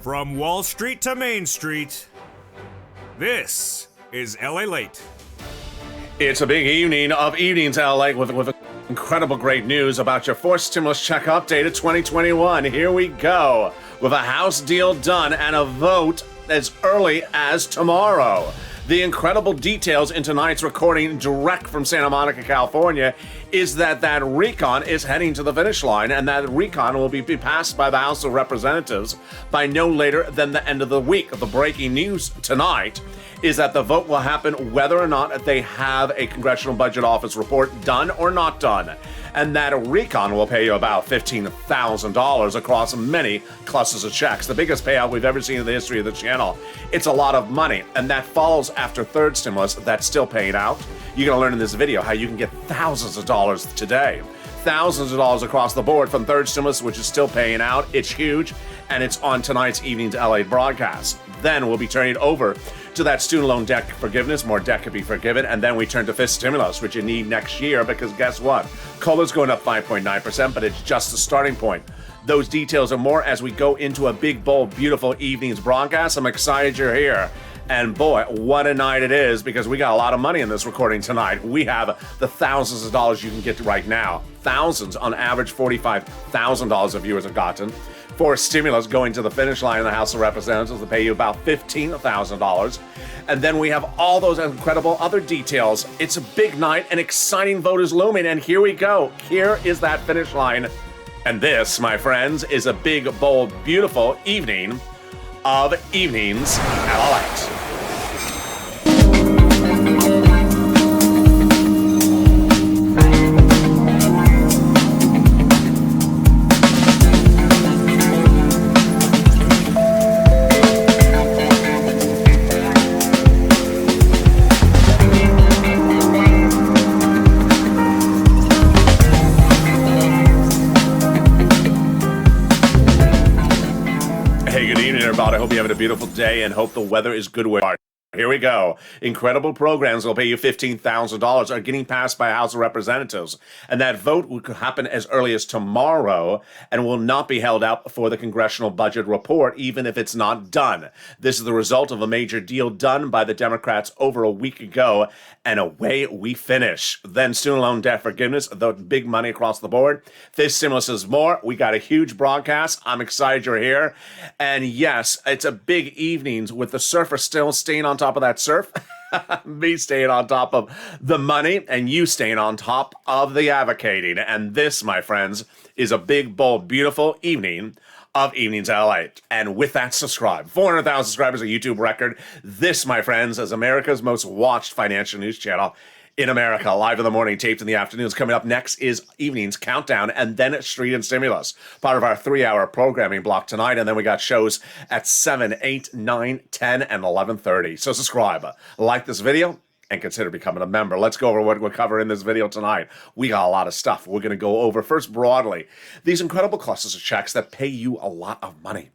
From Wall Street to Main Street, this is Lalate. It's a big evening of evenings, LA, with incredible great news about your fourth stimulus check update of 2021. Here we go, with a House deal done and a vote as early as tomorrow. The incredible details in tonight's recording, direct from Santa Monica, California, is that recon is heading to the finish line, and that recon will be passed by the House of Representatives by no later than the end of the week. The breaking news tonight is that the vote will happen whether or not they have a Congressional Budget Office report done or not done. And that recon will pay you about $15,000 across many clusters of checks. The biggest payout we've ever seen in the history of the channel. It's a lot of money, and that follows after third stimulus that's still paying out. You're gonna learn in this video how you can get thousands of dollars today. Thousands of dollars across the board from third stimulus, which is still paying out. It's huge, and it's on tonight's Evening's LA broadcast. Then we'll be turning over to that student loan debt forgiveness. More debt could be forgiven. And then we turn to fifth stimulus, which you need next year, because guess what? COLA's going up 5.9%, but it's just the starting point. Those details and more as we go into a big, bold, beautiful evening's broadcast. I'm excited you're here. And boy, what a night it is, because we got a lot of money in this recording tonight. We have the thousands of dollars you can get right now. Thousands, on average $45,000 of viewers have gotten. For stimulus going to the finish line in the House of Representatives to pay you about $15,000. And then we have all those incredible other details. It's a big night, an exciting vote is looming, and here we go. Here is that finish line. And this, my friends, is a big, bold, beautiful evening of Evenings at Lalate. I hope you have a beautiful day and hope the weather is good where you are. Here we go. Incredible programs will pay you $15,000 are getting passed by House of Representatives. And that vote will happen as early as tomorrow and will not be held out for the Congressional Budget Report, even if it's not done. This is the result of a major deal done by the Democrats over a week ago, and away we finish. Then student loan debt forgiveness, the big money across the board. Fifth stimulus is more. We got a huge broadcast. I'm excited you're here. And yes, it's a big evening with the surfer still staying on top of that surf. Me staying on top of the money, and you staying on top of the advocating. And this, my friends, is a big, bold, beautiful evening of Evenings at LA. And with that, subscribe. 400,000 subscribers, a YouTube record. This, my friends, is America's most watched financial news channel in America. Live in the morning, taped in the afternoons. Coming up next is Evening's Countdown, and then Street and Stimulus, part of our 3-hour programming block tonight. And then we got shows at 7, 8, 9, 10, and 11:30. So subscribe, like this video, and consider becoming a member. Let's go over what we're covering in this video tonight. We got a lot of stuff we're going to go over. First, broadly, these incredible clusters of checks that pay you a lot of money.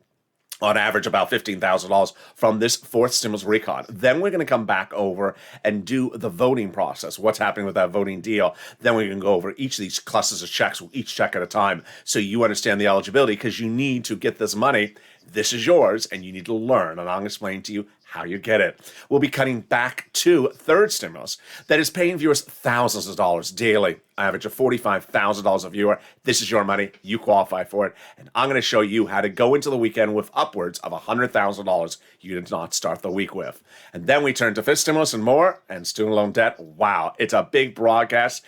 On average, about $15,000 from this fourth stimulus recon. Then we're going to come back over and do the voting process. What's happening with that voting deal? Then we can go over each of these clusters of checks, each check at a time, so you understand the eligibility, because you need to get this money. This is yours, and you need to learn, and I'm going to explain to you how you get it. We'll be cutting back to third stimulus that is paying viewers thousands of dollars daily. Average of $45,000 a viewer. This is your money. You qualify for it. And I'm going to show you how to go into the weekend with upwards of $100,000 you did not start the week with. And then we turn to fifth stimulus and more, and student loan debt. Wow, it's a big broadcast.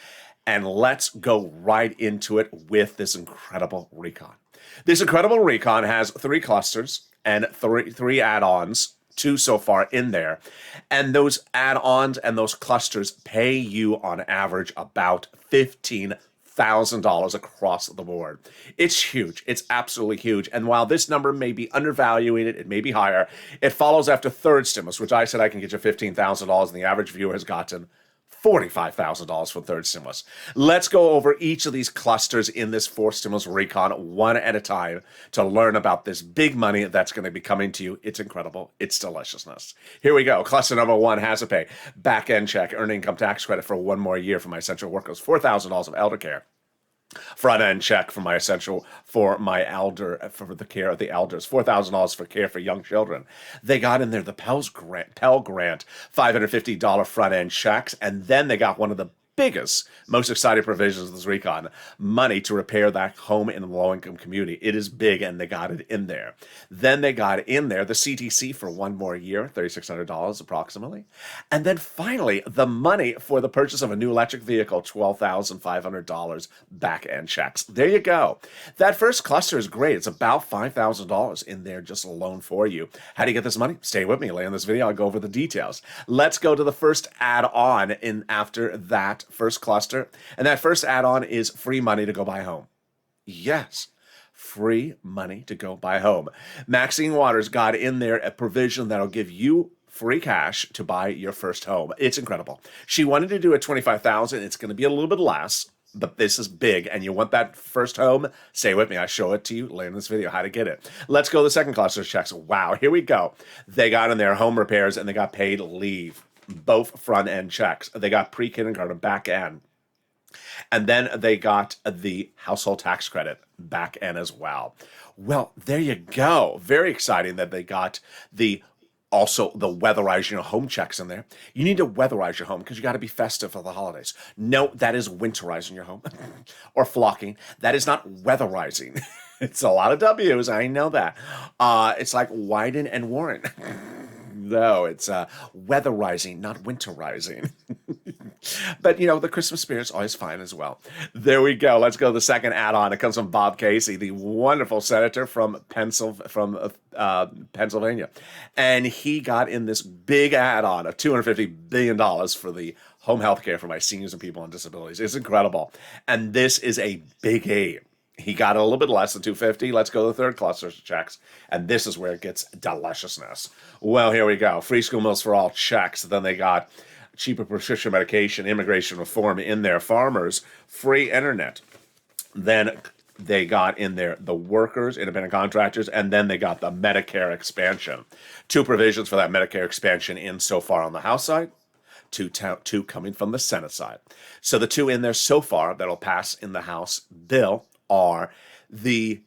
And let's go right into it with this incredible recon. This incredible recon has 3 clusters and three add-ons. 2 so far in there, and those add-ons and those clusters pay you on average about $15,000 across the board. It's huge. It's absolutely huge. And while this number may be undervaluing it may be higher, it follows after third stimulus, which I said I can get you $15,000, and the average viewer has gotten $45,000 for third stimulus. Let's go over each of these clusters in this fourth stimulus recon one at a time to learn about this big money that's going to be coming to you. It's incredible. It's deliciousness. Here we go. Cluster number 1 has to pay back-end check, earned income tax credit for 1 more year for my essential workers, $4,000 of elder care. front end check for my for the care of the elders, $4,000 for care for young children. They got in there the Pell Grant, $550 front end checks, and then they got one of the biggest, most exciting provisions of this recon, money to repair that home in a low-income community. It is big, and they got it in there. Then they got in there the CTC for one more year, $3,600 approximately. And then finally, the money for the purchase of a new electric vehicle, $12,500 back-end checks. There you go. That first cluster is great. It's about $5,000 in there just alone for you. How do you get this money? Stay with me. Later in this video, I'll go over the details. Let's go to the first add-on in after that first cluster, and that first add-on is free money to go buy a home. Yes, free money to go buy a home. Maxine Waters got in there a provision that'll give you free cash to buy your first home. It's incredible. She wanted to do it $25,000. It's going to be a little bit less, but this is big, and you want that first home? Stay with me. I show it to you later in this video how to get it. Let's go to the second cluster of checks. Wow, here we go. They got in there home repairs, and they got paid leave. Both front-end checks. They got pre-kindergarten back-end. And then they got the household tax credit back-end as well. Well, there you go. Very exciting that they got also the weatherize your home checks in there. You need to weatherize your home because you got to be festive for the holidays. No, that is winterizing your home or flocking. That is not weatherizing. It's a lot of W's. I know that. It's like Wyden and Warren. No, it's weatherizing, not winterizing. But, you know, the Christmas spirit's always fine as well. There we go. Let's go to the second add-on. It comes from Bob Casey, the wonderful senator from Pennsylvania. And he got in this big add-on of $250 billion for the home health care for my seniors and people on disabilities. It's incredible. And this is a big aid. He got a little bit less than $250. Let's go to the third cluster of checks. And this is where it gets deliciousness. Well, here we go. Free school meals for all checks. Then they got cheaper prescription medication, immigration reform in there, farmers, free internet. Then they got in there the workers, independent contractors, and then they got the Medicare expansion. Two provisions for that Medicare expansion in so far on the House side. Two coming from the Senate side. So the two in there so far that'll pass in the House bill are the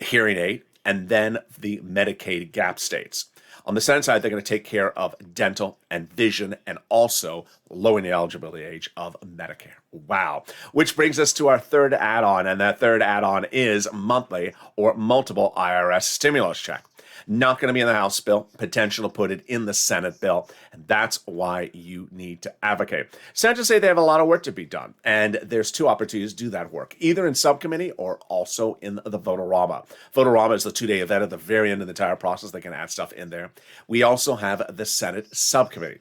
hearing aid and then the Medicaid gap states. On the Senate side, they're going to take care of dental and vision and also lowering the eligibility age of Medicare. Wow. Which brings us to our third add-on, and that third add-on is monthly or multiple IRS stimulus check. Not going to be in the House bill, potential to put it in the Senate bill, and that's why you need to advocate. Senators say they have a lot of work to be done, and there's two opportunities to do that work, either in subcommittee or also in the Votorama. Votorama is the two-day event at the very end of the entire process. They can add stuff in there. We also have the Senate subcommittee.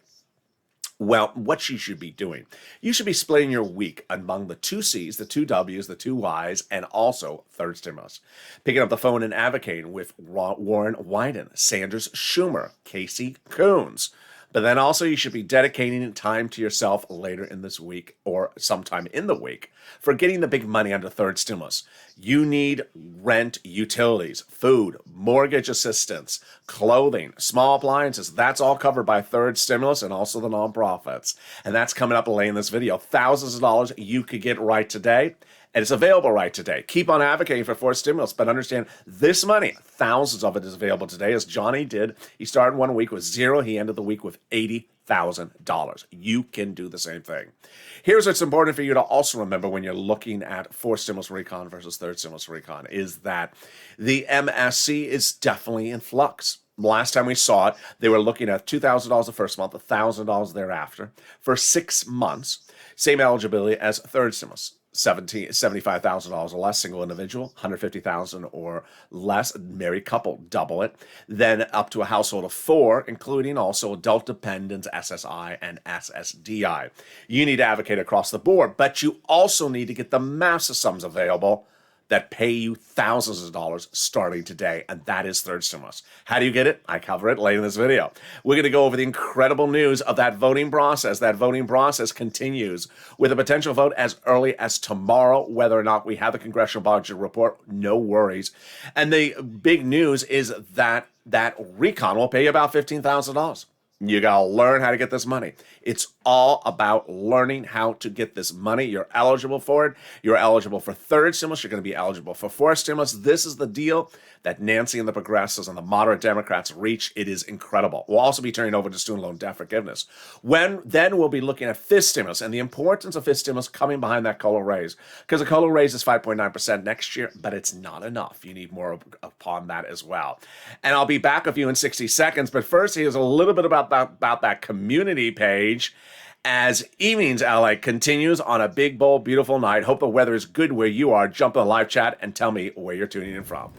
Well, what you should be doing, you should be splitting your week among the two C's, the two W's, the two Y's, and also third stimulus. Picking up the phone and advocating with Warren Wyden, Sanders Schumer, Casey Coons. But then also you should be dedicating time to yourself later in this week or sometime in the week for getting the big money under third stimulus. You need rent, utilities, food, mortgage assistance, clothing, small appliances. That's all covered by third stimulus and also the nonprofits. And that's coming up later in this video. Thousands of dollars you could get right today. And it's available right today. Keep on advocating for fourth stimulus, but understand this money, thousands of it is available today, as Johnny did. He started 1 week with zero. He ended the week with $80,000. You can do the same thing. Here's what's important for you to also remember when you're looking at fourth stimulus recon versus third stimulus recon is that the MSC is definitely in flux. Last time we saw it, they were looking at $2,000 the first month, $1,000 thereafter for 6 months. Same eligibility as third stimulus. $75,000 or less, single individual, $150,000 or less, married couple, double it. Then up to a household of 4, including also adult dependents, SSI and SSDI. You need to advocate across the board, but you also need to get the massive sums available that pay you thousands of dollars starting today, and that is third stimulus. How do you get it? I cover it later in this video. We're going to go over the incredible news of that voting process. That voting process continues with a potential vote as early as tomorrow. Whether or not we have the congressional budget report, no worries. And the big news is that recon will pay you about $15,000. You got to learn how to get this money. It's all about learning how to get this money. You're eligible for it. You're eligible for third stimulus. You're going to be eligible for fourth stimulus. This is the deal that Nancy and the progressives and the moderate Democrats reach. It is incredible. We'll also be turning over to student loan debt forgiveness. Then we'll be looking at fifth stimulus and the importance of fifth stimulus coming behind that COLA raise, because the COLA raise is 5.9% next year, but it's not enough. You need more upon that as well. And I'll be back with you in 60 seconds. But first, here's a little bit about that community page. As Evenings LA continues on a big, bold, beautiful night. Hope the weather is good where you are. Jump in the live chat and tell me where you're tuning in from.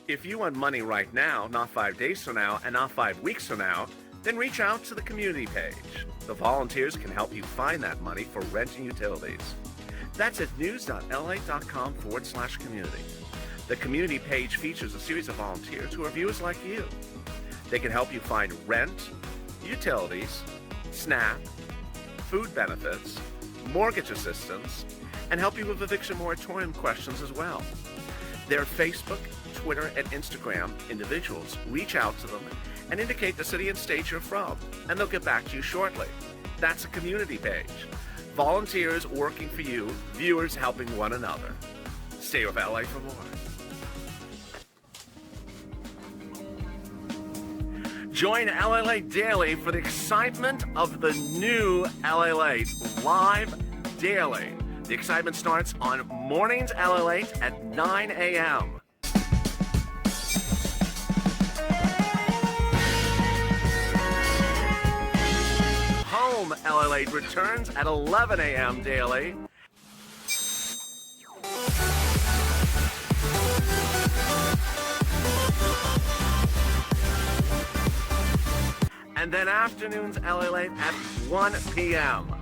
If you want money right now, not 5 days from now, and not 5 weeks from now, then reach out to the community page. The volunteers can help you find that money for rent and utilities. That's at news.la.com/community. The community page features a series of volunteers who are viewers like you. They can help you find rent, utilities, SNAP, food benefits, mortgage assistance, and help you with eviction moratorium questions as well. Their Facebook, Twitter, and Instagram individuals reach out to them and indicate the city and state you're from, and they'll get back to you shortly. That's a community page. Volunteers working for you, viewers helping one another. Stay with LA for more. Join LA Daily for the excitement of the new LA live daily. The excitement starts on mornings LA at 9 a.m. Home LA returns at 11 a.m. daily. And then afternoons LA at 1 p.m.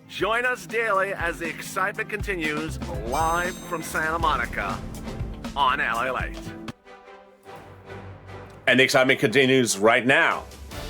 Join us daily as the excitement continues live from Santa Monica on LA Late. And the excitement continues right now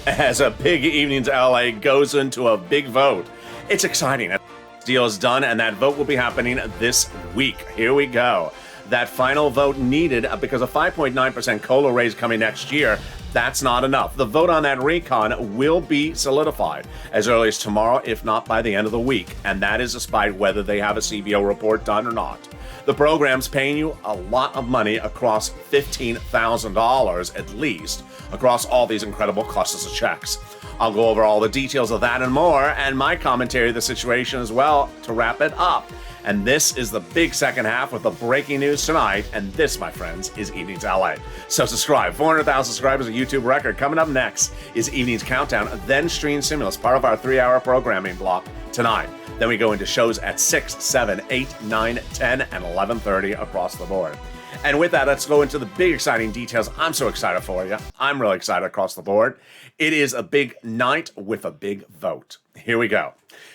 as a big Evenings LA goes into a big vote. It's exciting. That deal is done, and that vote will be happening this week. Here we go. That final vote needed because a 5.9% COLA raise coming next year. That's not enough. The vote on that recon will be solidified as early as tomorrow, if not by the end of the week. And that is despite whether they have a CBO report done or not. The program's paying you a lot of money across $15,000 at least across all these incredible clusters of checks. I'll go over all the details of that and more, and my commentary of the situation as well to wrap it up. And this is the big second half with the breaking news tonight. And this, my friends, is Evenings LA. So subscribe. 400,000 subscribers, a YouTube record. Coming up next is Evenings Countdown, then Stream Stimulus, part of our 3-hour programming block tonight. Then we go into shows at 6, 7, 8, 9, 10, and 11:30 across the board. And with that, let's go into the big exciting details. I'm so excited for you. I'm really excited across the board. It is a big night with a big vote. Here we go.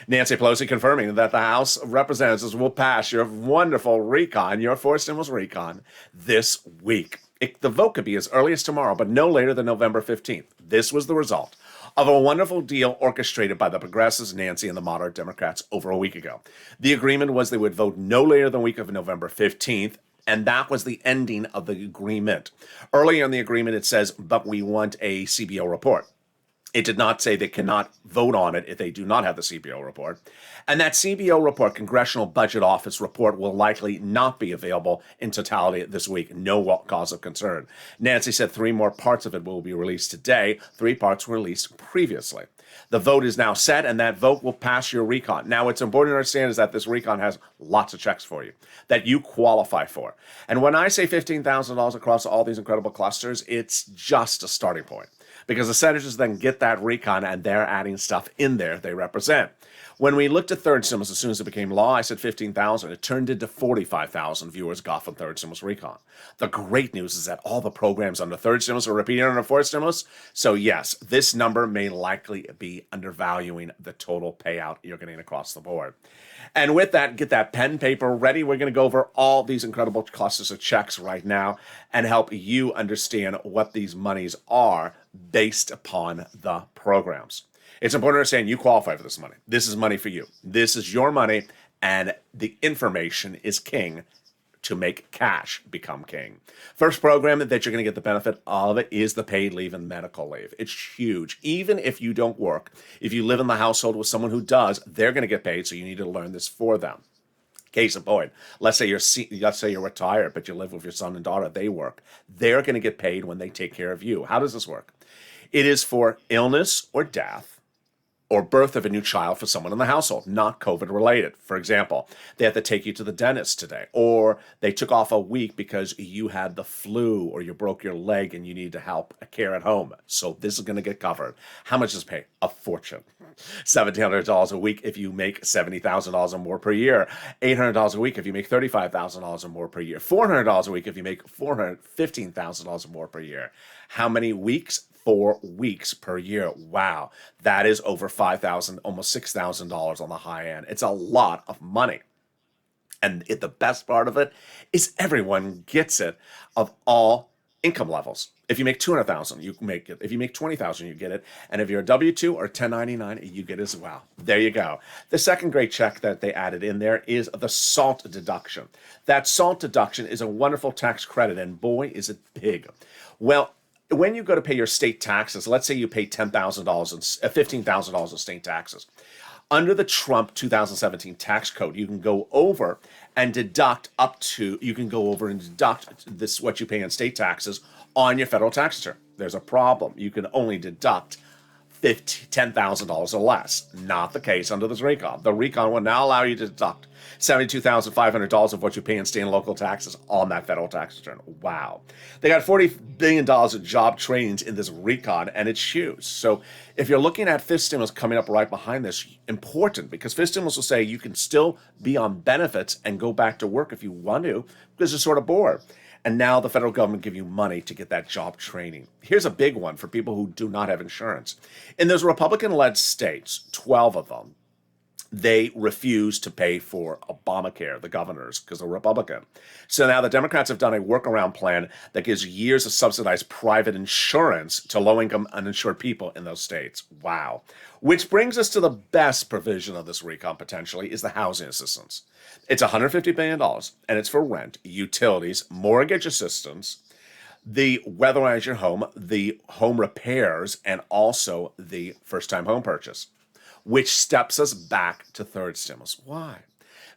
Nancy Pelosi confirming that the House of Representatives will pass your wonderful recon, your fourth stimulus recon, this week. The vote could be as early as tomorrow, but no later than November 15th. This was the result of a wonderful deal orchestrated by the progressives, Nancy, and the moderate Democrats over a week ago. The agreement was they would vote no later than the week of November 15th, and that was the ending of the agreement. Earlier in the agreement, it says, but we want a CBO report. It did not say they cannot vote on it if they do not have the CBO report. And that CBO report, Congressional Budget Office report, will likely not be available in totality this week. No cause of concern. Nancy said 3 more parts of it will be released today. 3 parts were released previously. The vote is now set, and that vote will pass your recon. Now, what's important to understand is that this recon has lots of checks for you that you qualify for. And when I say $15,000 across all these incredible clusters, it's just a starting point, because the senators then get that recon and they're adding stuff in there they represent. When we looked at third stimulus, as soon as it became law, I said 15,000. It turned into 45,000 viewers got from third stimulus recon. The great news is that all the programs under third stimulus are repeating under fourth stimulus. So yes, this number may likely be undervaluing the total payout you're getting across the board. And with that, get that pen, paper ready. We're going to go over all these incredible clusters of checks right now and help you understand what these monies are based upon the programs. It's important to understand you qualify for this money. This is money for you. This is your money, and the information is king to make cash become king. First program that you're going to get the benefit of is the paid leave and medical leave. It's huge. Even if you don't work, if you live in the household with someone who does, they're going to get paid, so you need to learn this for them. Case in point, let's say you're retired, but you live with your son and daughter, they work. They're going to get paid when they take care of you. How does this work? It is for illness or death, or birth of a new child for someone in the household, not COVID related. For example, they have to take you to the dentist today, or they took off a week because you had the flu or you broke your leg and you need to help care at home. So this is going to get covered. How much does it pay? A fortune. $1,700 a week if you make $70,000 or more per year. $800 a week if you make $35,000 or more per year. $400 a week if you make $415,000 or more per year. How many weeks? 4 weeks per year. Wow. That is over $5,000, almost $6,000 on the high end. It's a lot of money. And the best part of it is everyone gets it of all income levels. If you make $200,000, you make it. If you make $20,000, you get it. And if you're a W-2 or 1099, you get it as well. There you go. The second great check that they added in there is the SALT deduction. That SALT deduction is a wonderful tax credit, and boy, is it big. Well, when you go to pay your state taxes, let's say you pay $10,000 and $15,000 in state taxes. Under the Trump 2017 tax code, you can go over and deduct this what you pay in state taxes on your federal tax return. There's a problem. You can only deduct $10,000 or less. Not the case under this recon. The recon will now allow you to deduct $72,500 of what you pay in state and local taxes on that federal tax return. Wow. They got $40 billion of job trainings in this recon, and it's huge. So if you're looking at fifth stimulus coming up right behind this, important, because fifth stimulus will say you can still be on benefits and go back to work if you want to, because you're sort of bored. And now the federal government give you money to get that job training. Here's a big one for people who do not have insurance. In those Republican-led states, 12 of them, they refuse to pay for Obamacare, the governors, because they're Republican. So now the Democrats have done a workaround plan that gives years of subsidized private insurance to low-income uninsured people in those states. Wow. Which brings us to the best provision of this recon, potentially, is the housing assistance. It's $150 billion, and it's for rent, utilities, mortgage assistance, the weatherize your home, the home repairs, and also the first-time home purchase, which steps us back to third stimulus. Why?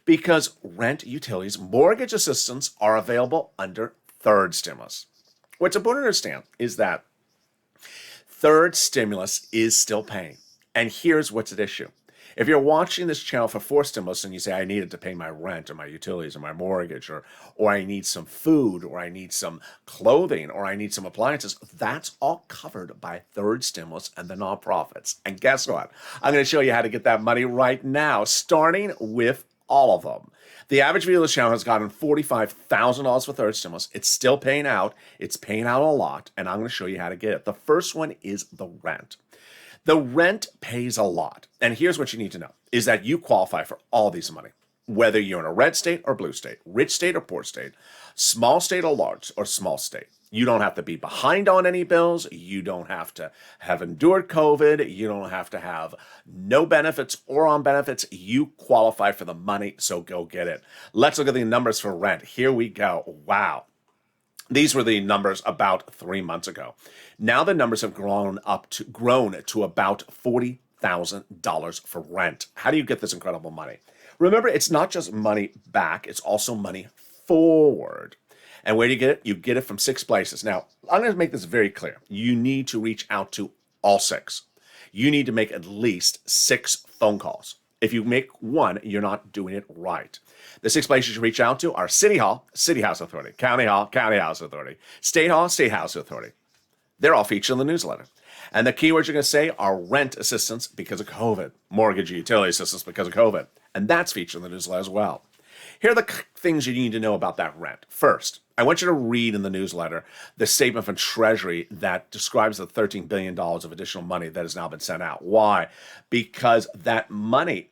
Because rent, utilities, mortgage assistance are available under third stimulus. What's important to understand is that third stimulus is still paying. And here's what's at issue. If you're watching this channel for fourth stimulus and you say, I need it to pay my rent or my utilities or my mortgage, or I need some food, or I need some clothing, or I need some appliances, that's all covered by third stimulus and the nonprofits. And guess what? I'm going to show you how to get that money right now, starting with all of them. The average viewer of the channel has gotten $45,000 for third stimulus. It's still paying out. It's paying out a lot, and I'm going to show you how to get it. The first one is the rent. The rent pays a lot. And here's what you need to know, is that you qualify for all these money, whether you're in a red state or blue state, rich state or poor state, small state or large or small state. You don't have to be behind on any bills. You don't have to have endured COVID. You don't have to have no benefits or on benefits. You qualify for the money, so go get it. Let's look at the numbers for rent. Here we go. Wow. These were the numbers about 3 months ago. Now the numbers have grown to about $40,000 for rent. How do you get this incredible money? Remember, it's not just money back, it's also money forward. And where do you get it? You get it from 6 places. Now, I'm going to make this very clear. You need to reach out to all 6. You need to make at least 6 phone calls. If you make one, you're not doing it right. The 6 places you reach out to are City Hall, City House Authority, County Hall, County House Authority, State Hall, State House Authority. They're all featured in the newsletter. And the keywords you're going to say are rent assistance because of COVID, mortgage and utility assistance because of COVID. And that's featured in the newsletter as well. Here are the things you need to know about that rent. First, I want you to read in the newsletter the statement from Treasury that describes the $13 billion of additional money that has now been sent out. Why? Because that money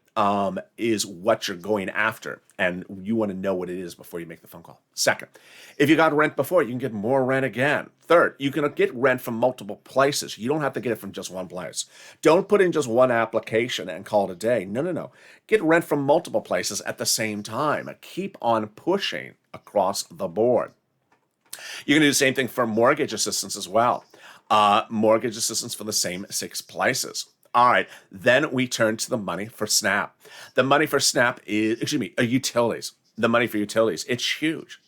is what you're going after, and you want to know what it is before you make the phone call. Second, if you got rent before, you can get more rent again. Third, you can get rent from multiple places. You don't have to get it from just one place. Don't put in just one application and call it a day. No. Get rent from multiple places at the same time. Keep on pushing across the board. You can do the same thing for mortgage assistance as well. Mortgage assistance for the same 6 places. All right, then we turn to the money for SNAP. The money for SNAP is, utilities. The money for utilities, it's huge.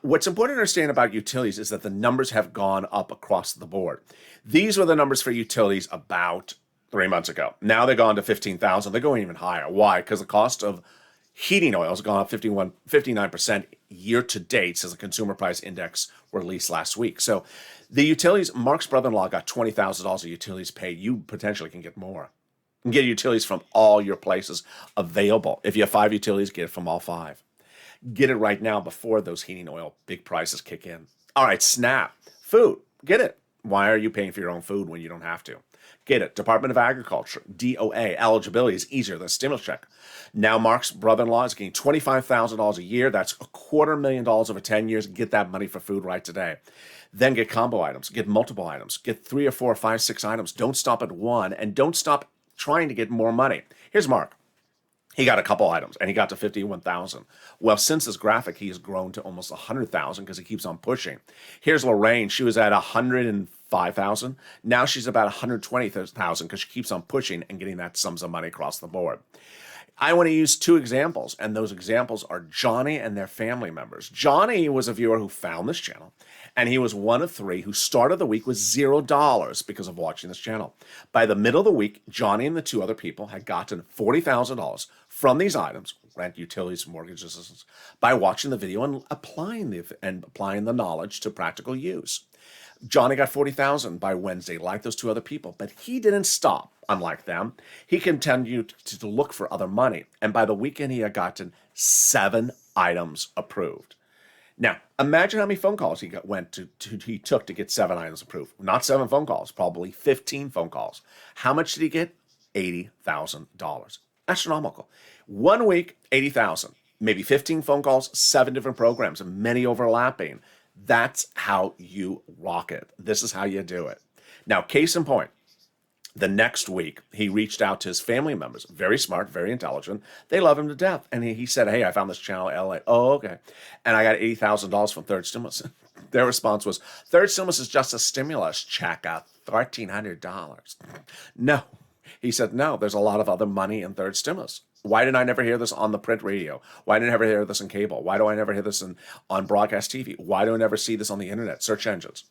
What's important to understand about utilities is that the numbers have gone up across the board. These were the numbers for utilities about 3 months ago. Now they've gone to 15,000. They're going even higher. Why? Because the cost of heating oil has gone up 59% year to date since the Consumer Price Index released last week. So the utilities, Mark's brother-in-law got $20,000 of utilities paid. You potentially can get more. You can get utilities from all your places available. If you have 5 utilities, get it from all 5. Get it right now before those heating oil big prices kick in. All right, SNAP. Food. Get it. Why are you paying for your own food when you don't have to? Get it. Department of Agriculture, DOA. Eligibility is easier than a stimulus check. Now Mark's brother-in-law is getting $25,000 a year. That's $250,000 over 10 years. Get that money for food right today. Then get combo items. Get multiple items. Get 3 or 4 or 5, 6 items. Don't stop at one, and don't stop trying to get more money. Here's Mark. He got a couple items, and he got to 51,000. Well, since this graphic, he has grown to almost 100,000 because he keeps on pushing. Here's Lorraine. She was at 105,000. Now she's about 120,000 because she keeps on pushing and getting that sums of money across the board. I want to use 2 examples, and those examples are Johnny and their family members. Johnny was a viewer who found this channel, and he was one of 3 who started the week with $0 because of watching this channel. By the middle of the week, Johnny and the 2 other people had gotten $40,000 from these items, rent, utilities, mortgage assistance, by watching the video and applying the knowledge to practical use. Johnny got $40,000 by Wednesday, like those 2 other people, but he didn't stop. Unlike them, he continued to look for other money, and by the weekend, he had gotten 7 items approved. Now, imagine how many phone calls he took to get 7 items approved. Not 7 phone calls, probably 15 phone calls. How much did he get? $80,000. Astronomical. 1 week, $80,000. Maybe 15 phone calls, 7 different programs, and many overlapping. That's how you rock it. This is how you do it. Now, case in point, the next week, he reached out to his family members. Very smart, very intelligent. They love him to death. And he said, hey, I found this channel in LA. Oh, okay. And I got $80,000 from Third Stimulus. Their response was, Third Stimulus is just a stimulus check, $1,300. No. He said, no, there's a lot of other money in Third Stimulus. Why did I never hear this on the print radio? Why did I never hear this on cable? Why do I never hear this on broadcast TV? Why do I never see this on the internet, search engines?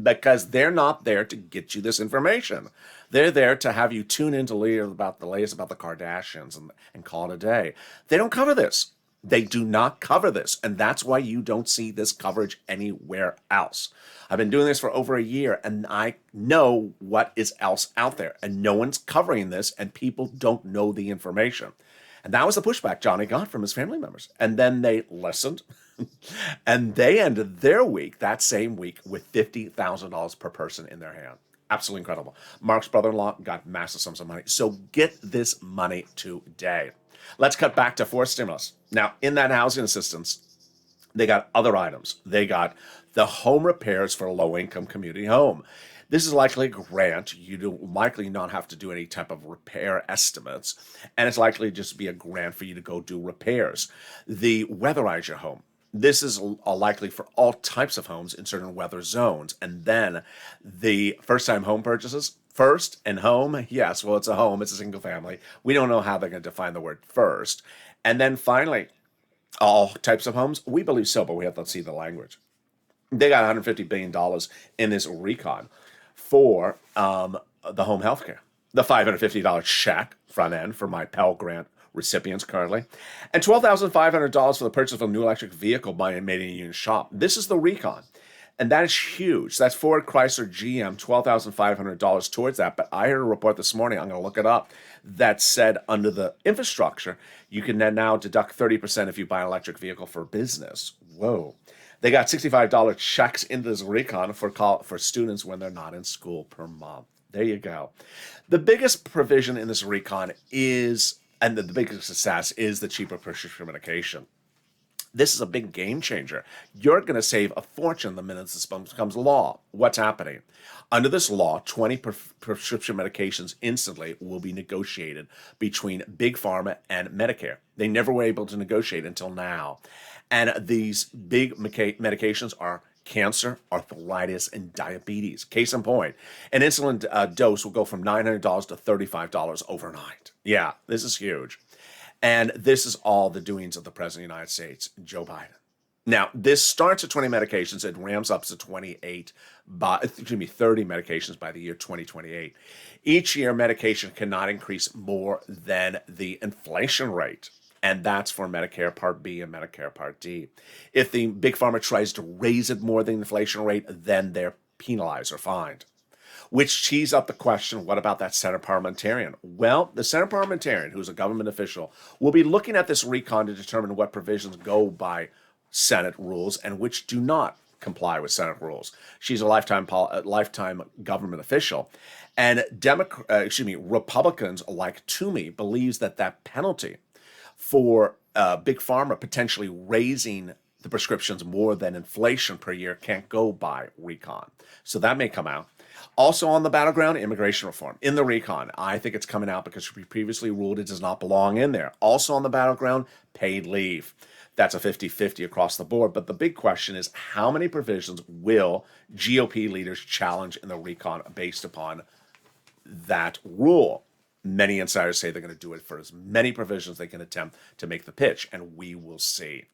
Because they're not there to get you this information. They're there to have you tune in to hear about the latest about the Kardashians and call it a day. They don't cover this. They do not cover this, and that's why you don't see this coverage anywhere else. I've been doing this for over a year, and I know what is else out there, and no one's covering this, and people don't know the information. And that was the pushback Johnny got from his family members. And then they listened, and they ended their week, that same week, with $50,000 per person in their hand. Absolutely incredible. Mark's brother-in-law got massive sums of money. So get this money today. Let's cut back to fourth stimulus. Now, in that housing assistance, they got other items. They got the home repairs for a low-income community home. This is likely a grant. You do likely not have to do any type of repair estimates, and it's likely just to be a grant for you to go do repairs. The weatherize your home. This is likely for all types of homes in certain weather zones. And then the first-time home purchases. First and home, yes, well, it's a home. It's a single family. We don't know how they're going to define the word first. And then finally, all types of homes. We believe so, but we have to see the language. They got $150 billion in this recon for the home health care. The $550 check front end for my Pell Grant recipients currently, and $12,500 for the purchase of a new electric vehicle by a made in union shop. This is the recon, and that is huge. That's Ford, Chrysler, GM, $12,500 towards that. But I heard a report this morning, I'm going to look it up, that said under the infrastructure, you can then now deduct 30% if you buy an electric vehicle for business. Whoa. They got $65 checks into this recon for students when they're not in school per month. There you go. The biggest provision in this recon is And the biggest success is the cheaper prescription medication. This is a big game changer. You're going to save a fortune the minute this becomes law. What's happening? Under this law, 20 prescription medications instantly will be negotiated between Big Pharma and Medicare. They never were able to negotiate until now. And these big medications are cancer, arthritis, and diabetes. Case in point, an insulin dose will go from $900 to $35 overnight. Yeah, this is huge. And this is all the doings of the President of the United States, Joe Biden. Now, this starts at 20 medications. It ramps up to 30 medications by the year 2028. Each year, medication cannot increase more than the inflation rate. And that's for Medicare Part B and Medicare Part D. If the Big Pharma tries to raise it more than the inflation rate, then they're penalized or fined. Which tees up the question, what about that Senate parliamentarian? Well, the Senate parliamentarian, who's a government official, will be looking at this recon to determine what provisions go by Senate rules and which do not comply with Senate rules. She's a lifetime government official. And Republicans like Toomey believes that penalty for Big Pharma potentially raising the prescriptions more than inflation per year can't go by recon. So that may come out. Also on the battleground, immigration reform. In the recon, I think it's coming out because we previously ruled it does not belong in there. Also on the battleground, paid leave. That's a 50-50 across the board. But the big question is, how many provisions will GOP leaders challenge in the recon based upon that rule? Many insiders say they're going to do it for as many provisions they can attempt to make the pitch, and we will see.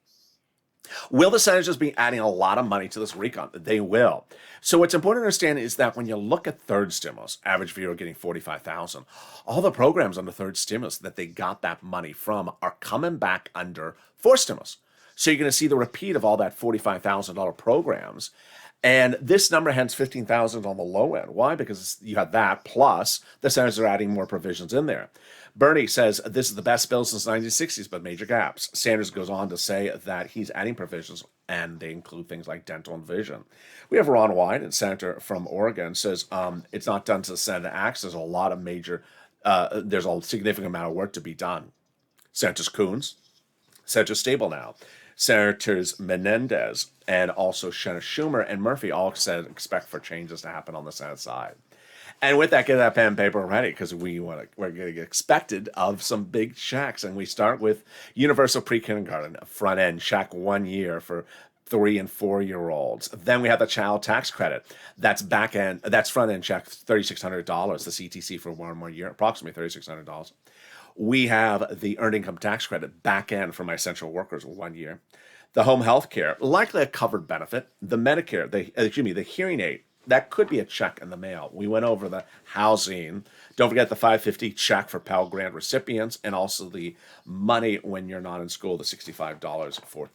Will the senators be adding a lot of money to this recon? They will. So what's important to understand is that when you look at third stimulus, average viewer getting $45,000, all the programs under third stimulus that they got that money from are coming back under fourth stimulus. So you're going to see the repeat of all that $45,000 programs. And this number hence 15,000 on the low end. Why? Because you have that plus the senators are adding more provisions in there. Bernie says this is the best bill since the 1960s, but major gaps. Sanders goes on to say that he's adding provisions, and they include things like dental and vision. We have Ron Wyden, a senator from Oregon, says it's not done to the Senate acts. There's a lot of there's a significant amount of work to be done. Senators Coons, Senator Stabenow, Senators Menendez, and also Senator Schumer and Murphy all said expect for changes to happen on the Senate side. And with that, get that pen and paper ready because we're getting expected of some big checks. And we start with universal pre-kindergarten, front end check 1 year for 3 and 4 year olds. Then we have the child tax credit. That's back end. That's front end check $3,600. The CTC for 1 more year, approximately $3,600. We have the earned income tax credit back end for my essential workers 1 year. The home health care, likely a covered benefit. The Medicare, the hearing aid. That could be a check in the mail. We went over the housing. Don't forget the $550 check for Pell Grant recipients, and also the money when you're not in school, the $65 for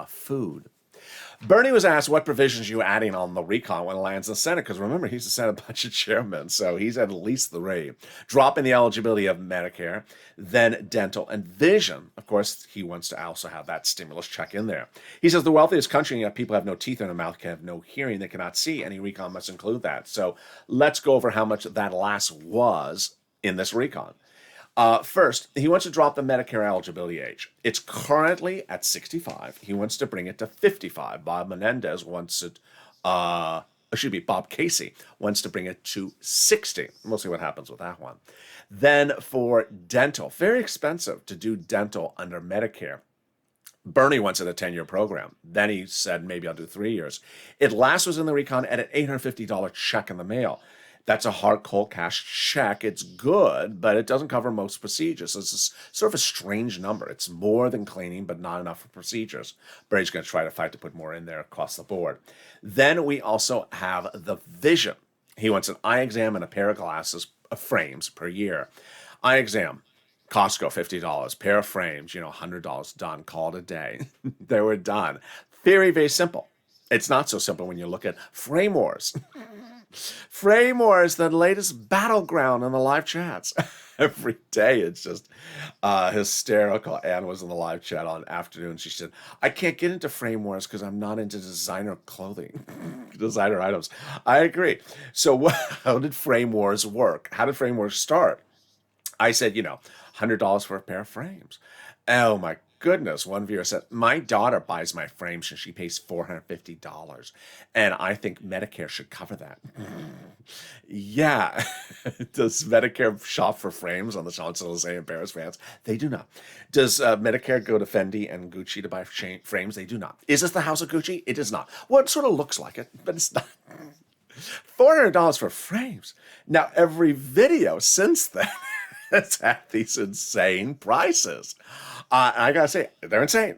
food. Bernie was asked what provisions you adding on the recon when it lands in the Senate, because remember, he's the Senate budget chairman, so he's at least 3. Dropping the eligibility of Medicare, then dental and vision. Of course, he wants to also have that stimulus check in there. He says the wealthiest country, yet people have no teeth in their mouth, can have no hearing, they cannot see. Any recon must include that. So let's go over how much that last was in this recon. First, he wants to drop the Medicare eligibility age. It's currently at 65. He wants to bring it to 55. Bob Casey wants to bring it to 60. We'll see what happens with that one. Then for dental, very expensive to do dental under Medicare. Bernie wants it a 10-year program. Then he said, maybe I'll do 3 years. It last was in the recon at an $850 check in the mail. That's a hard, cold cash check. It's good, but it doesn't cover most procedures. So it's sort of a strange number. It's more than cleaning, but not enough for procedures. Bernie's going to try to fight to put more in there across the board. Then we also have the vision. He wants an eye exam and a pair of glasses, frames per year. Eye exam, Costco, $50. Pair of frames, $100, done, called a day. They were done. Very, very simple. It's not so simple when you look at Frame Wars. Frame Wars, the latest battleground in the live chats. Every day it's just hysterical. Anne was in the live chat on afternoon. She said, I can't get into Frame Wars because I'm not into designer clothing, designer items. I agree. So how did Frame Wars work? How did Frame Wars start? I said, $100 for a pair of frames. Oh my goodness. One viewer said, my daughter buys my frames and she pays $450. And I think Medicare should cover that. Yeah. Does Medicare shop for frames on the Champs-Elysees and Paris, France? They do not. Does Medicare go to Fendi and Gucci to buy frames? They do not. Is this the house of Gucci? It is not. Well, it sort of looks like it, but it's not. $400 for frames. Now, every video since then has had these insane prices. I gotta say, they're insane.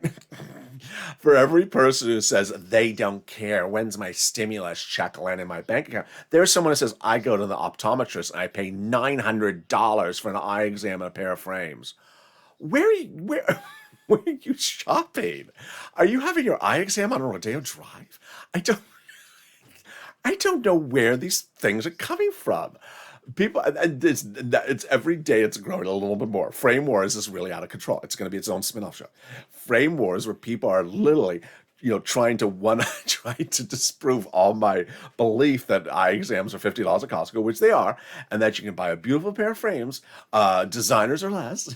For every person who says they don't care, when's my stimulus check land in my bank account, there's someone who says, I go to the optometrist and I pay $900 for an eye exam and a pair of frames. Where are you shopping? Are you having your eye exam on Rodeo Drive? I don't know where these things are coming from. People, it's every day it's growing a little bit more. Frame Wars is really out of control. It's going to be its own spin-off show. Frame Wars, where people are literally, trying to disprove all my belief that eye exams are $50 at Costco, which they are, and that you can buy a beautiful pair of frames, designers or less.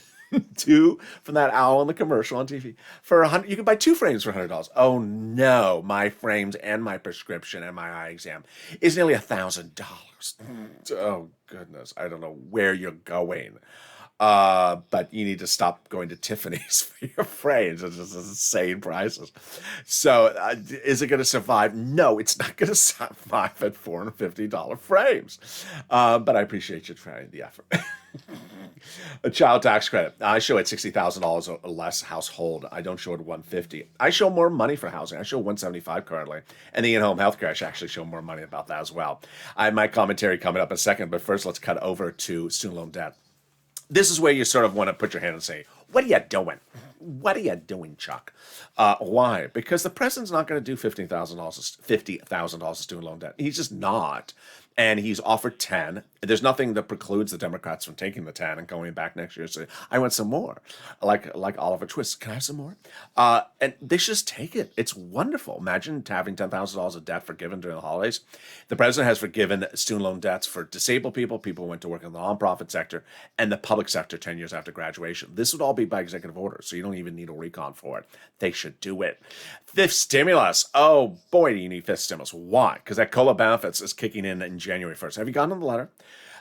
Two from that owl in the commercial on TV for $100. You can buy 2 frames for $100. Oh no, my frames and my prescription and my eye exam is nearly $1,000. Oh goodness, I don't know where you're going, but you need to stop going to Tiffany's for your frames. It's just insane prices. So, is it going to survive? No, it's not going to survive at $450 frames. But I appreciate you trying the effort. A child tax credit. I show it $60,000 or less household. I don't show it $150. I show more money for housing. I show $175 currently. And the in-home healthcare, I should actually show more money about that as well. I have my commentary coming up in a second, but first let's cut over to student loan debt. This is where you sort of want to put your hand and say, what are you doing? What are you doing, Chuck? Why? Because the president's not going to do $50,000 student loan debt. He's just not. And he's offered 10. There's nothing that precludes the Democrats from taking the 10 and going back next year and say, I want some more. Like Oliver Twist, can I have some more? And they should just take it. It's wonderful. Imagine having $10,000 of debt forgiven during the holidays. The president has forgiven student loan debts for disabled people who went to work in the nonprofit sector, and the public sector 10 years after graduation. This would all be by executive order, so you don't even need a recon for it. They should do it. Fifth stimulus. Oh, boy, do you need fifth stimulus. Why? Because that COLA benefits is kicking in January 1st. Have you gotten the letter?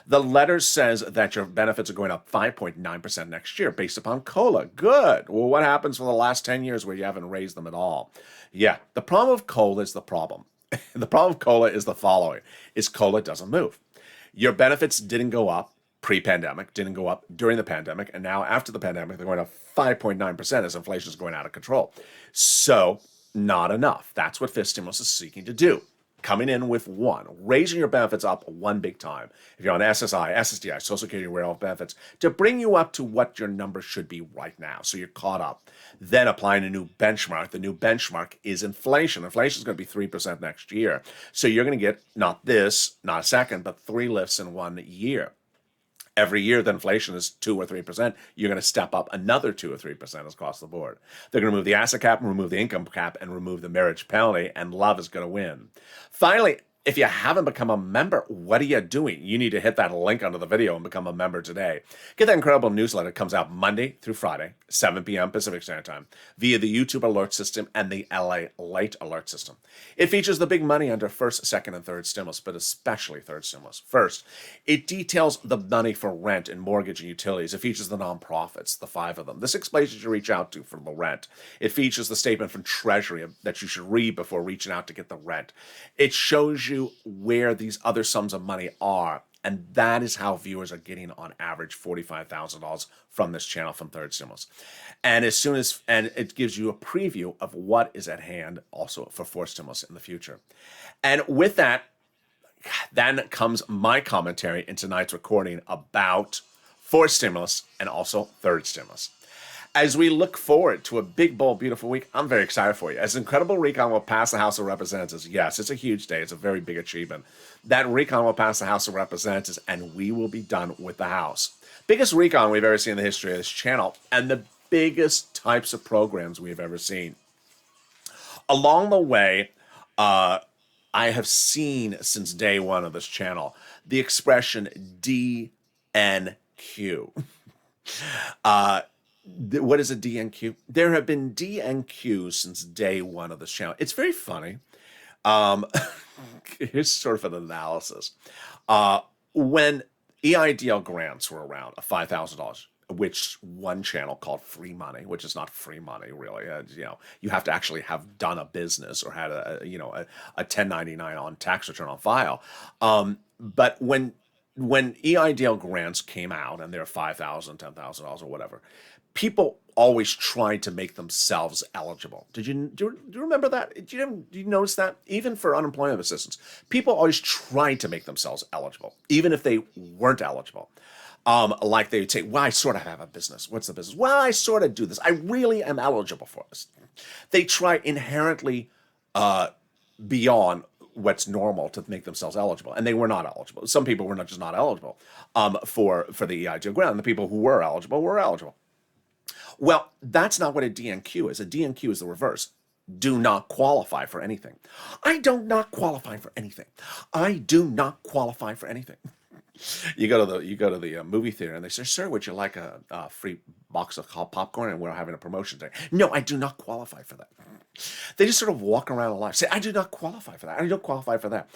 The letter says that your benefits are going up 5.9% next year based upon COLA. Good. Well, what happens for the last 10 years where you haven't raised them at all? Yeah, the problem of COLA is the problem. The problem of COLA is the following, is COLA doesn't move. Your benefits didn't go up pre-pandemic, didn't go up during the pandemic, and now after the pandemic, they're going up 5.9% as inflation is going out of control. So, not enough. That's what fifth stimulus is seeking to do. Coming in with one, raising your benefits up one big time. If you're on SSI, SSDI, Social Security, Rural Health Benefits, to bring you up to what your numbers should be right now. So you're caught up. Then applying a new benchmark. The new benchmark is inflation. Inflation is going to be 3% next year. So you're going to get not this, not a second, but 3 lifts in 1 year. Every year the inflation is 2 or 3%, you're going to step up another 2 or 3% across the board. They're going to remove the asset cap and remove the income cap and remove the marriage penalty, and love is going to win. Finally, if you haven't become a member, what are you doing? You need to hit that link under the video and become a member today. Get that incredible newsletter. It comes out Monday through Friday, 7 p.m. Pacific Standard Time, via the YouTube alert system and the Lalate alert system. It features the big money under first, second, and third stimulus, but especially third stimulus. First, it details the money for rent and mortgage and utilities. It features the nonprofits, the 5 of them. The 6 places you reach out to for the rent. It features the statement from Treasury that you should read before reaching out to get the rent. It shows you where these other sums of money are, and that is how viewers are getting on average $45,000 from this channel from third stimulus. And it gives you a preview of what is at hand also for fourth stimulus in the future. And with that, then comes my commentary in tonight's recording about fourth stimulus and also third stimulus. As we look forward to a big, bold, beautiful week, I'm very excited for you. As Incredible Recon will pass the House of Representatives, yes, it's a huge day. It's a very big achievement. That recon will pass the House of Representatives, and we will be done with the House. Biggest recon we've ever seen in the history of this channel, and the biggest types of programs we've ever seen. Along the way, I have seen since day one of this channel the expression DNQ. Uh, what is a DNQ? There have been DNQs since day one of this channel. It's very funny. Um, here's sort of an analysis. When EIDL grants were around, $5,000, which one channel called free money, which is not free money really. You have to actually have done a business or had a 1099 on tax return on file. But when EIDL grants came out and they're $5,000, $10,000 or whatever, people always tried to make themselves eligible. Do you remember that? Do you notice that? Even for unemployment assistance, people always tried to make themselves eligible, even if they weren't eligible. Like they would say, well, I sort of have a business. What's the business? Well, I sort of do this. I really am eligible for this. They try inherently beyond what's normal to make themselves eligible, and they were not eligible. Some people were just not eligible for the EIDL grant. And the people who were eligible were eligible. Well, that's not what a DNQ is. A DNQ is the reverse. Do not qualify for anything. I do not qualify for anything. I do not qualify for anything. You go to the movie theater and they say, "Sir, would you like a free box of popcorn?" And we're having a promotion today. No, I do not qualify for that. They just sort of walk around life, say, "I do not qualify for that. I don't qualify for that."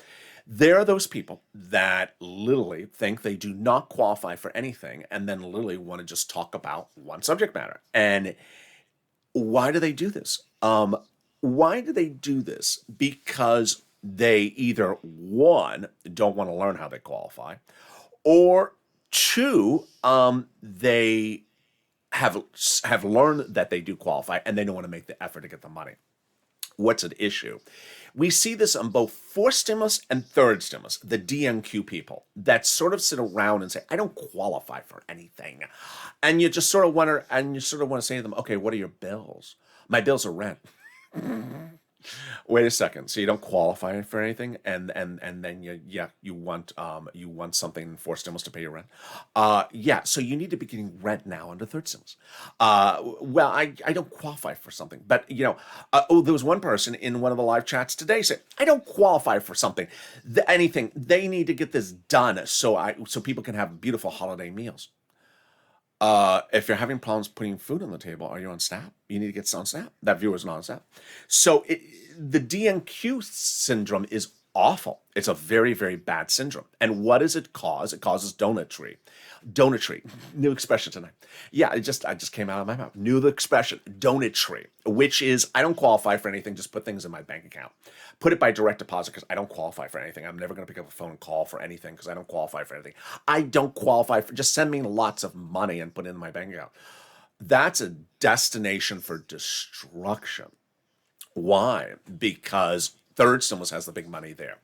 There are those people that literally think they do not qualify for anything and then literally want to just talk about one subject matter. And why do they do this? Why do they do this? Because they either, one, don't want to learn how they qualify, or two, they have learned that they do qualify and they don't want to make the effort to get the money. What's at issue? We see this on both fourth stimulus and third stimulus, the DNQ people that sort of sit around and say, I don't qualify for anything. And you just sort of wonder, and you sort of want to say to them, okay, what are your bills? My bills are rent. Wait a second. So you don't qualify for anything, and then you want something in fourth stimulus to pay your rent. So you need to be getting rent now under third stimulus. Well, I don't qualify for something, but there was one person in one of the live chats today said, I don't qualify for something, anything. They need to get this done so people can have beautiful holiday meals. If you're having problems putting food on the table, are you on Snap? You need to get on Snap. That viewer's not on Snap. So the DNQ syndrome is awful. It's a very, very bad syndrome. And what does it cause? It causes donutry. Donutry. New expression tonight. Yeah, I just came out of my mouth. New expression. Donutry. Which is, I don't qualify for anything. Just put things in my bank account. Put it by direct deposit because I don't qualify for anything. I'm never going to pick up a phone and call for anything because I don't qualify for anything. I don't qualify for, just send me lots of money and put it in my bank account. That's a destination for destruction. Why? Because third stimulus has the big money there.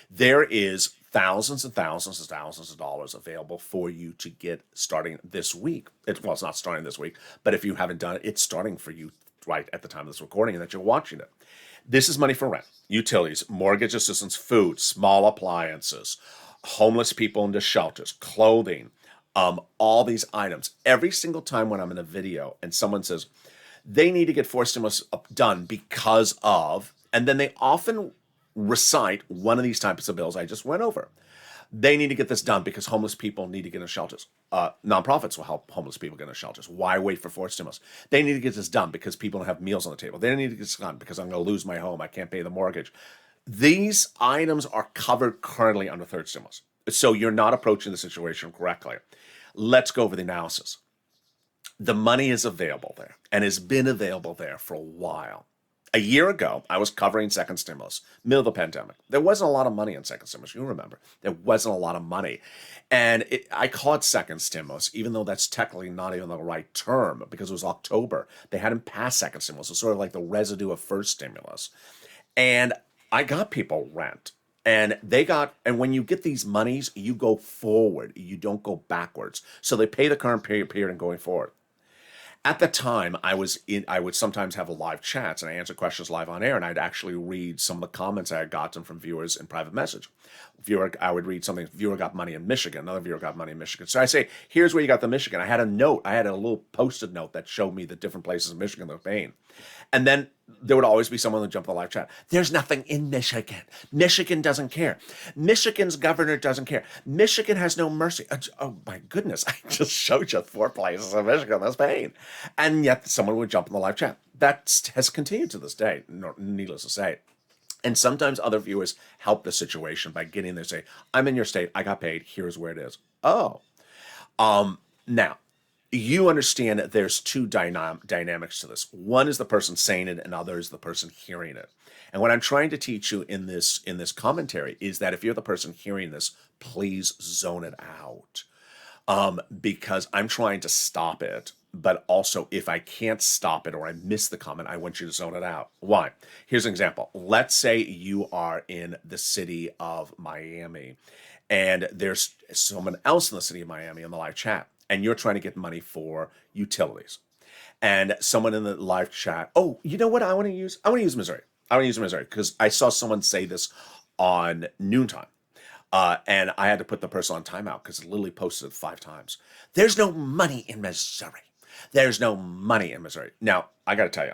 There is thousands and thousands and thousands of dollars available for you to get starting this week. It's not starting this week, but if you haven't done it, it's starting for you right at the time of this recording and that you're watching it. This is money for rent, utilities, mortgage assistance, food, small appliances, homeless people into shelters, clothing, all these items. Every single time when I'm in a video and someone says they need to get fourth stimulus done because of, and then they often recite one of these types of bills I just went over. They need to get this done because homeless people need to get into shelters. Nonprofits will help homeless people get into shelters. Why wait for fourth stimulus? They need to get this done because people don't have meals on the table. They need to get this done because I'm going to lose my home. I can't pay the mortgage. These items are covered currently under third stimulus. So you're not approaching the situation correctly. Let's go over the analysis. The money is available there and has been available there for a while. A year ago, I was covering second stimulus, middle of the pandemic. There wasn't a lot of money in second stimulus. You remember, there wasn't a lot of money. And I call it second stimulus, even though that's technically not even the right term because it was October. They hadn't passed second stimulus. It's sort of like the residue of first stimulus. And I got people rent. And when you get these monies, you go forward. You don't go backwards. So they pay the current period and going forward. At the time, I would sometimes have live chats and I answer questions live on air, and I'd actually read some of the comments I had gotten from viewers in private message. viewer, I would read something, viewer got money in Michigan, another viewer got money in Michigan. So I say, here's where you got the Michigan. I had a note, I had a little post-it note that showed me the different places in Michigan that were paying. And then there would always be someone that jumped on the live chat. There's nothing in Michigan. Michigan doesn't care. Michigan's governor doesn't care. Michigan has no mercy. Oh my goodness, I just showed you 4 places in Michigan that's paying. And yet someone would jump on the live chat. That has continued to this day, needless to say. And sometimes other viewers help the situation by getting there, say, I'm in your state, I got paid, here's where it is. Oh. Now, you understand that there's 2 dynamics to this. One is the person saying it, and other is the person hearing it. And what I'm trying to teach you in this commentary is that if you're the person hearing this, please zone it out. Because I'm trying to stop it. But also, if I can't stop it or I miss the comment, I want you to zone it out. Why? Here's an example. Let's say you are in the city of Miami, and there's someone else in the city of Miami in the live chat, and you're trying to get money for utilities. And someone in the live chat, oh, you know what I want to use? I want to use Missouri. I want to use Missouri because I saw someone say this on noontime. And I had to put the person on timeout because Lily posted it 5 times. There's no money in Missouri. There's no money in Missouri. Now, I got to tell you,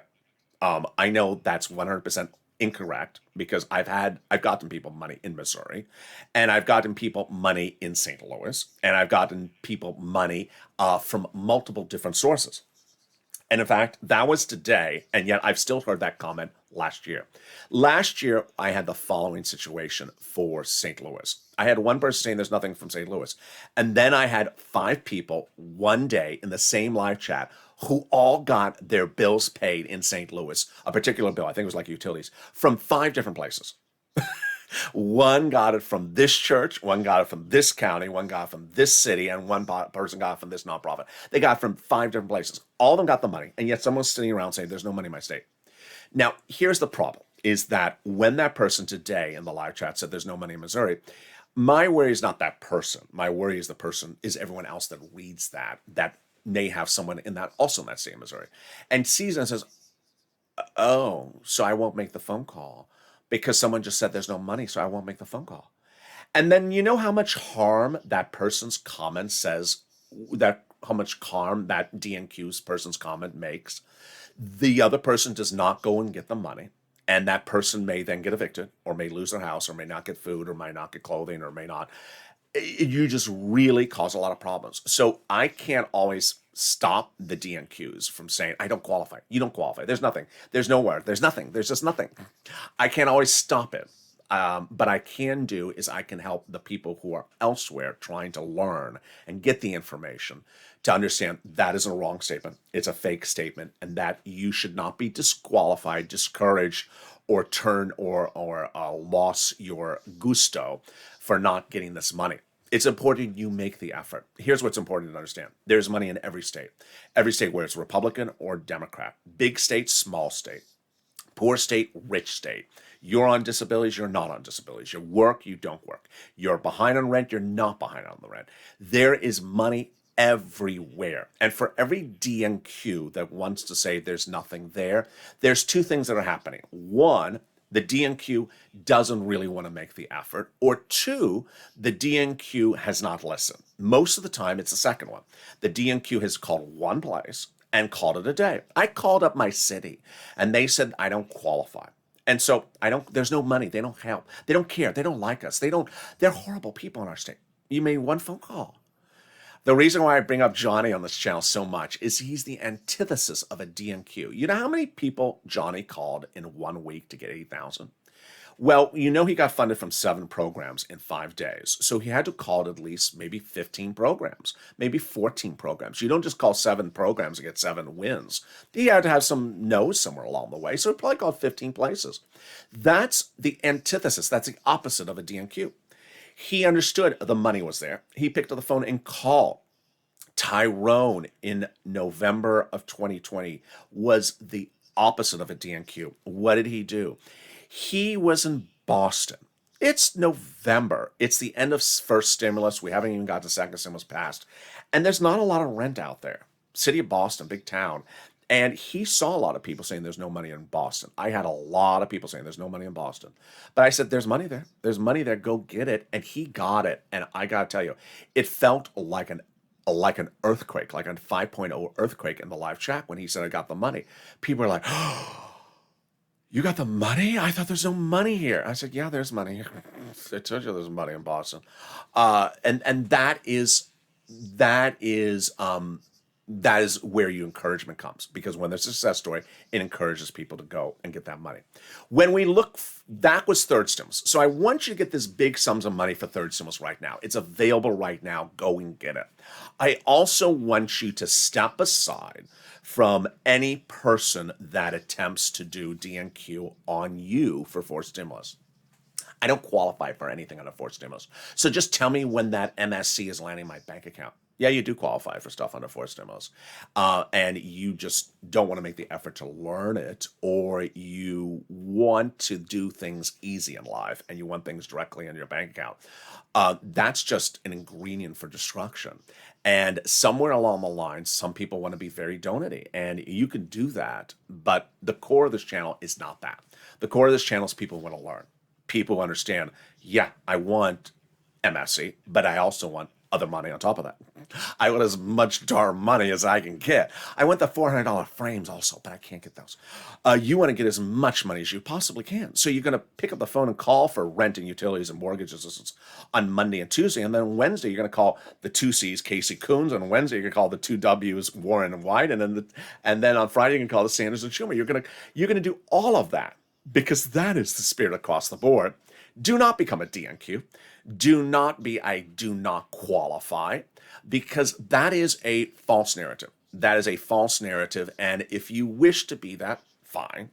I know that's 100% incorrect because I've gotten people money in Missouri, and I've gotten people money in St. Louis, and I've gotten people money from multiple different sources. And in fact, that was today, and yet I've still heard that comment last year. Last year, I had the following situation for St. Louis. I had one person saying there's nothing from St. Louis. And then I had 5 people one day in the same live chat who all got their bills paid in St. Louis, a particular bill, I think it was like utilities, from 5 different places. One got it from this church, one got it from this county, one got it from this city, and one person got it from this nonprofit. They got it from 5 different places. All of them got the money, and yet someone's sitting around saying there's no money in my state. Now, here's the problem, is that when that person today in the live chat said there's no money in Missouri, my worry is not that person. My worry is everyone else that reads that may have someone in that also in that state of Missouri, and sees and says, oh, so I won't make the phone call because someone just said there's no money, so I won't make the phone call. And then you know how much harm that person's comment says, how much harm that DNQ's person's comment makes. The other person does not go and get the money, and that person may then get evicted, or may lose their house, or may not get food, or might not get clothing, or may not. You just really cause a lot of problems. So I can't always stop the DNQs from saying, I don't qualify. You don't qualify. There's nothing. There's nowhere. There's nothing. There's just nothing. I can't always stop it. But I can do is I can help the people who are elsewhere trying to learn and get the information to understand that is a wrong statement. It's a fake statement, and that you should not be disqualified, discouraged, or lost your gusto for not getting this money. It's important you make the effort. Here's what's important to understand. There's money in every state, where it's Republican or Democrat, big state, small state, poor state, rich state. You're on disabilities, you're not on disabilities. You work, you don't work. You're behind on rent, you're not behind on the rent. There is money everywhere. And for every DNQ that wants to say there's nothing there, there's 2 things that are happening. One, the DNQ doesn't really want to make the effort. Or 2, the DNQ has not listened. Most of the time, it's the second one. The DNQ has called one place and called it a day. I called up my city, and they said I don't qualify. And so there's no money. They don't help. They don't care. They don't like us. They're horrible people in our state. You made one phone call. The reason why I bring up Johnny on this channel so much is he's the antithesis of a DNQ. You know how many people Johnny called in 1 week to get 8,000? Well, you know he got funded from 7 programs in 5 days. So he had to call at least maybe 15 programs, maybe 14 programs. You don't just call 7 programs and get 7 wins. He had to have some no's somewhere along the way. So he probably called 15 places. That's the antithesis. That's the opposite of a DNQ. He understood the money was there. He picked up the phone and called. Tyrone in November of 2020 was the opposite of a DNQ. What did he do? He was in Boston. It's November. It's the end of first stimulus. We haven't even got the second stimulus passed. And there's not a lot of rent out there. City of Boston, big town. And he saw a lot of people saying there's no money in Boston. I had a lot of people saying there's no money in Boston. But I said, there's money there. There's money there. Go get it. And he got it. And I got to tell you, it felt like an earthquake, like a 5.0 earthquake in the live chat when he said, I got the money. People were like, oh, you got the money? I thought there's no money here. I said, yeah, there's money. I told you there's money in Boston. And that is where your encouragement comes, because when there's a success story, it encourages people to go and get that money. When we look, that was third stimulus. So I want you to get this big sums of money for third stimulus right now. It's available right now. Go and get it. I also want you to step aside from any person that attempts to do DNQ on you for forced stimulus. I don't qualify for anything under forced stimulus. So just tell me when that MSC is landing in my bank account. Yeah, you do qualify for stuff under forced stimulus. And you just don't want to make the effort to learn it, or you want to do things easy in life and you want things directly in your bank account. That's just an ingredient for destruction. And somewhere along the line, some people want to be very donut-y, and you can do that. But the core of this channel is not that. The core of this channel is people who want to learn. People who understand, yeah, I want MSC, but I also want other money on top of that. I want as much darn money as I can get. I want the $400 frames also, but I can't get those. You want to get as much money as you possibly can. So you're going to pick up the phone and call for rent and utilities and mortgage assistance on Monday and Tuesday. And then Wednesday, you're going to call the two C's, Casey Coons. On Wednesday, you're going to call the two W's, Warren and White. And then on Friday, you can call the Sanders and Schumer. You're going to do all of that, because that is the spirit across the board. Do not become a DNQ. Do not be I do not qualify, because that is a false narrative. That is a false narrative. And if you wish to be that, fine.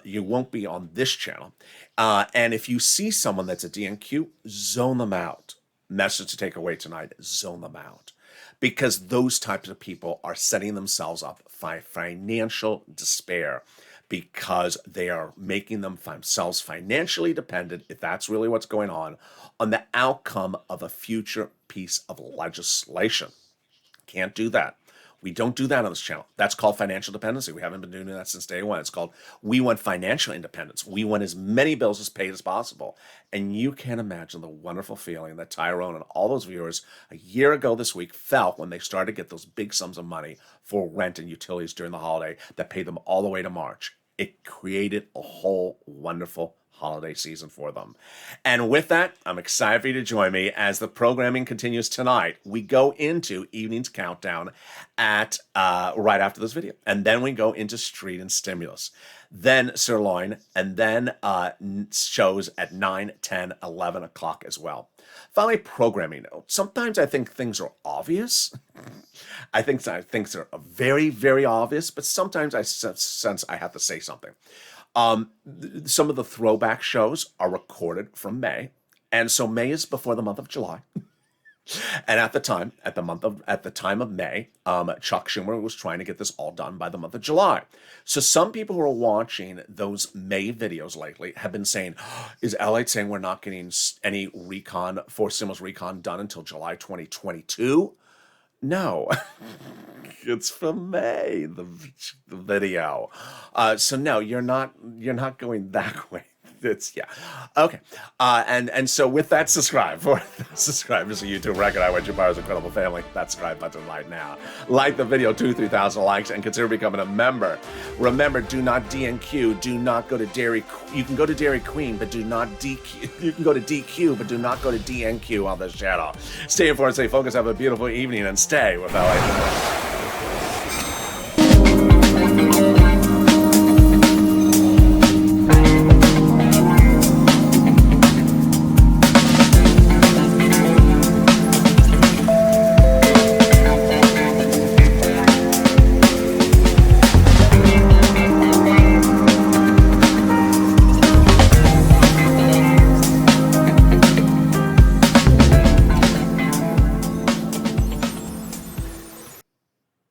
You won't be on this channel. And if you see someone that's a DNQ, zone them out. Message to take away tonight, zone them out. Because those types of people are setting themselves up for financial despair, because they are making themselves financially dependent, if that's really what's going on the outcome of a future piece of legislation. Can't do that. We don't do that on this channel. That's called financial dependency. We haven't been doing that since day one. It's called, we want financial independence. We want as many bills as paid as possible. And you can't imagine the wonderful feeling that Tyrone and all those viewers a year ago this week felt when they started to get those big sums of money for rent and utilities during the holiday that paid them all the way to March. It created a whole wonderful holiday season for them. And with that, I'm excited for you to join me as the programming continues tonight. We go into Evening's Countdown at right after this video. And then we go into Street and Stimulus. Then Sirloin, and then shows at 9, 10, 11 o'clock as well. Finally, programming note. Sometimes I think things are obvious. I think things are very, very obvious, but sometimes I sense I have to say something. Some of the throwback shows are recorded from May, and so May is before the month of July. And at the time of May, Chuck Schumer was trying to get this all done by the month of July. So some people who are watching those May videos lately have been saying, is Lalate saying we're not getting any forced stimulus recon done until July 2022? No, it's from May, the video. So no, you're not going that way. It's, yeah. Okay. And so with that, subscribe to the YouTube record. I want you part of this incredible family. That subscribe button right now. Like the video, 2,000-3,000 likes, and consider becoming a member. Remember, do not DNQ. Do not go to Dairy. You can go to Dairy Queen, but do not DQ. You can go to DQ, but do not go to DNQ on this channel. Stay informed, stay focused, have a beautiful evening, and stay with Lalate.